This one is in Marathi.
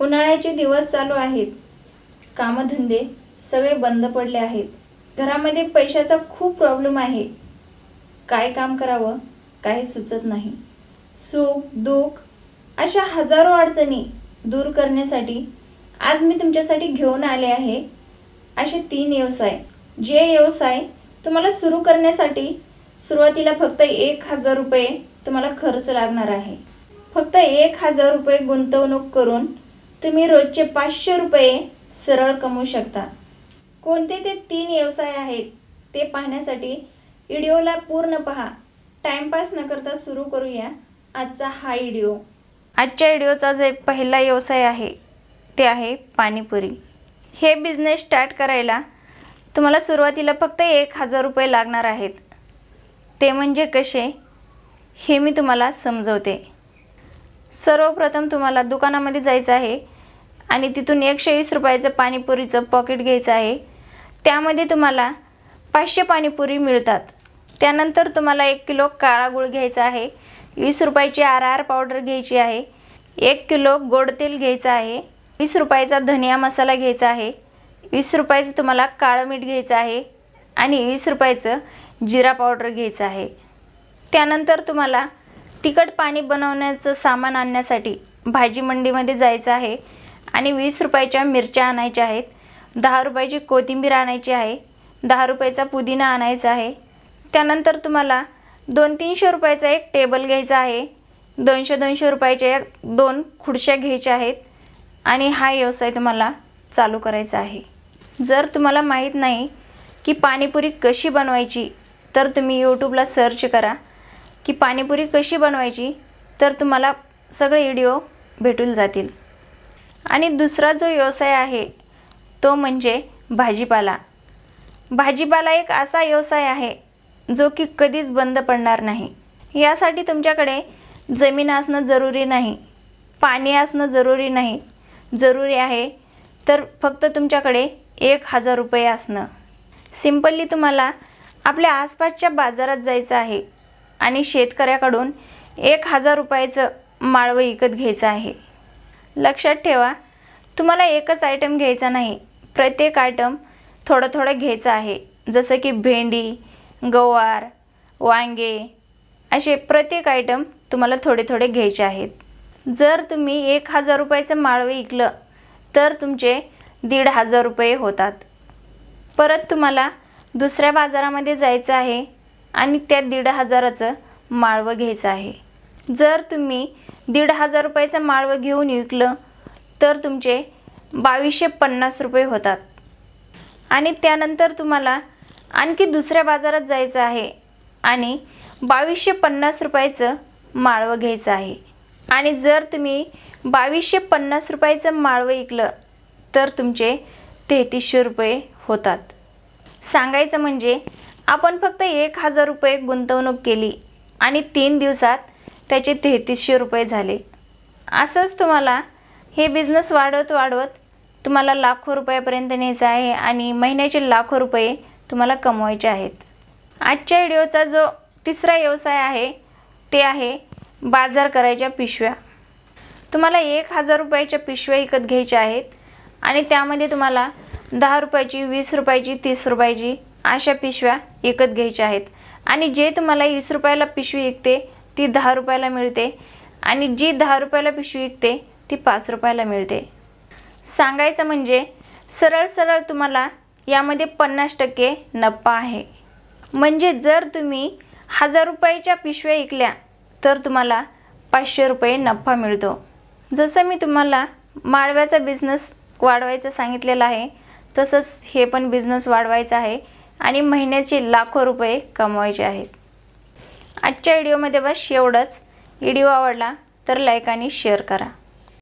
उन्हाळ्याचे दिवस चालू आहेत. कामधंदे सगळे बंद पडले आहेत. घरामध्ये पैशाचा खूप प्रॉब्लेम आहे. काय काम करावं काही सुचत नाही. सुख दुःख अशा हजारो अडचणी दूर करण्यासाठी आज मी तुमच्यासाठी घेऊन आले आहे असे 3 व्यवसाय. जे व्यवसाय तुम्हाला सुरू करण्यासाठी सुरुवातीला फक्त 1000 रुपये तुम्हाला खर्च लागणार आहे. फक्त 1000 रुपये गुंतवणूक करून तुम्ही रोजचे 500 रुपये सरळ कमवू शकता. कोणते ते 3 व्यवसाय आहेत ते पाहण्यासाठी व्हिडिओला पूर्ण पहा. टाइमपास न करता सुरू करूया आजचा हा व्हिडिओ. आजच्या व्हिडिओचा जो पहिला व्यवसाय आहे ते आहे पाणीपुरी. हे बिझनेस स्टार्ट करायला तुम्हाला सुरुवातीला फक्त 1000 रुपये लागणार आहेत. ते म्हणजे कसे हे मी तुम्हाला समजवते. सर्वप्रथम तुम्हाला दुकानामध्ये जायचं आहे आणि तिथून 120 रुपयाचं पाणीपुरीचं पॉकेट घ्यायचं आहे. त्यामध्ये तुम्हाला 500 पाणीपुरी मिळतात. त्यानंतर तुम्हाला 1 किलो काळा गूळ घ्यायचा आहे. 20 रुपयाची RR पावडर घ्यायची आहे. 1 किलो गोड तेल घ्यायचं आहे. 20 रुपयाचा धनिया मसाला घ्यायचा आहे. 20 रुपयाचं तुम्हाला काळं मीठ घ्यायचं आहे आणि 20 रुपयाचं जिरा पावडर घ्यायचं आहे. त्यानंतर तुम्हाला तिखट पाणी बनवण्याचं सामान आणण्यासाठी भाजी मंडीमध्ये जायचं आहे आणि 20 रुपयाच्या मिरच्या आणायच्या आहेत. 10 रुपयाची कोथिंबीर आणायची आहे. 10 रुपयाचा पुदिना आणायचा आहे. त्यानंतर तुम्हाला 200-300 रुपयाचा एक टेबल घ्यायचा आहे. 200-200 रुपयाच्या 2 खुर्च्या घ्यायच्या आहेत आणि हा व्यवसाय तुम्हाला चालू करायचा आहे. जर तुम्हाला माहीत नाही की पाणीपुरी कशी बनवायची तर तुम्ही यूट्यूबला सर्च करा की पाणीपुरी कशी बनवायची, तर तुम्हाला सगळे व्हिडिओ भेटून जातील. आणि दुसरा जो व्यवसाय आहे तो म्हणजे भाजीपाला. भाजीपाला एक असा व्यवसाय आहे जो की कधीच बंद पडणार नाही. यासाठी तुमच्याकडे जमीन असणं जरुरी नाही, पाणी असणं जरुरी नाही. जरुरी आहे तर फक्त तुमच्याकडे 1000 रुपये असणं. सिम्पली तुम्हाला आपल्या आसपासच्या बाजारात जायचं आहे आणि शेतकऱ्याकडून 1000 रुपयाचं माळवं विकत घ्यायचं आहे. लक्षात ठेवा, तुम्हाला एकच आयटम घ्यायचा नाही, प्रत्येक आयटम थोडं थोडं घ्यायचं आहे. जसं की भेंडी, गवार, वांगे असे प्रत्येक आयटम तुम्हाला थोडे थोडे घ्यायचे आहेत. जर तुम्ही 1000 रुपयाचं माळवं विकलं तर तुमचे 1500 रुपये होतात. परत तुम्हाला दुसऱ्या बाजारामध्ये जायचं आहे आणि त्या 1500चं माळवं घ्यायचं आहे. जर तुम्ही 1500 रुपयाचं माळवं घेऊन विकलं तर तुमचे 2250 रुपये होतात. आणि त्यानंतर तुम्हाला आणखी दुसऱ्या बाजारात जायचं आहे आणि 2250 रुपयाचं माळवं घ्यायचं आहे. आणि जर तुम्ही 2250 रुपयाचं माळवं विकलं तर तुमचे 3300 रुपये होतात. सांगायचं म्हणजे आपण फक्त 1000 रुपये गुंतवणूक केली आणि 3 दिवसात त्याचे 3300 रुपये झाले. असंच तुम्हाला हे बिझनेस वाढवत वाढवत तुम्हाला लाखो रुपयापर्यंत न्यायचं आहे आणि महिन्याचे लाखो रुपये तुम्हाला कमवायचे आहेत. आजच्या व्हिडिओचा जो तिसरा व्यवसाय आहे ते आहे बाजार करायच्या पिशव्या. तुम्हाला 1000 रुपयाच्या पिशव्या विकत घ्यायच्या आहेत आणि त्यामध्ये तुम्हाला 10 रुपयाची, 20 रुपयाची, 30 रुपयाची अशा पिशव्या विकत घ्यायच्या आहेत. आणि जे तुम्हाला 20 रुपयाला पिशवी विकते ती 10 रुपयाला मिळते आणि जी 10 रुपयाला पिशवी विकते ती 5 रुपयाला मिळते. सांगायचं म्हणजे सरळ सरळ तुम्हाला यामध्ये 50% नफा आहे. म्हणजे जर तुम्ही 1000 रुपयाच्या पिशव्या विकल्या तर तुम्हाला 500 रुपये नफा मिळतो. जसं मी तुम्हाला माळव्याचा बिझनेस वाढवायचं सांगितलेलं आहे तसंच हे पण बिझनेस वाढवायचा आहे आणि महिन्याचे लाखो रुपये कमवायचे आहेत. आजच्या व्हिडिओमध्ये बस एवढंच. व्हिडिओ आवडला तर लाईक आणि शेअर करा.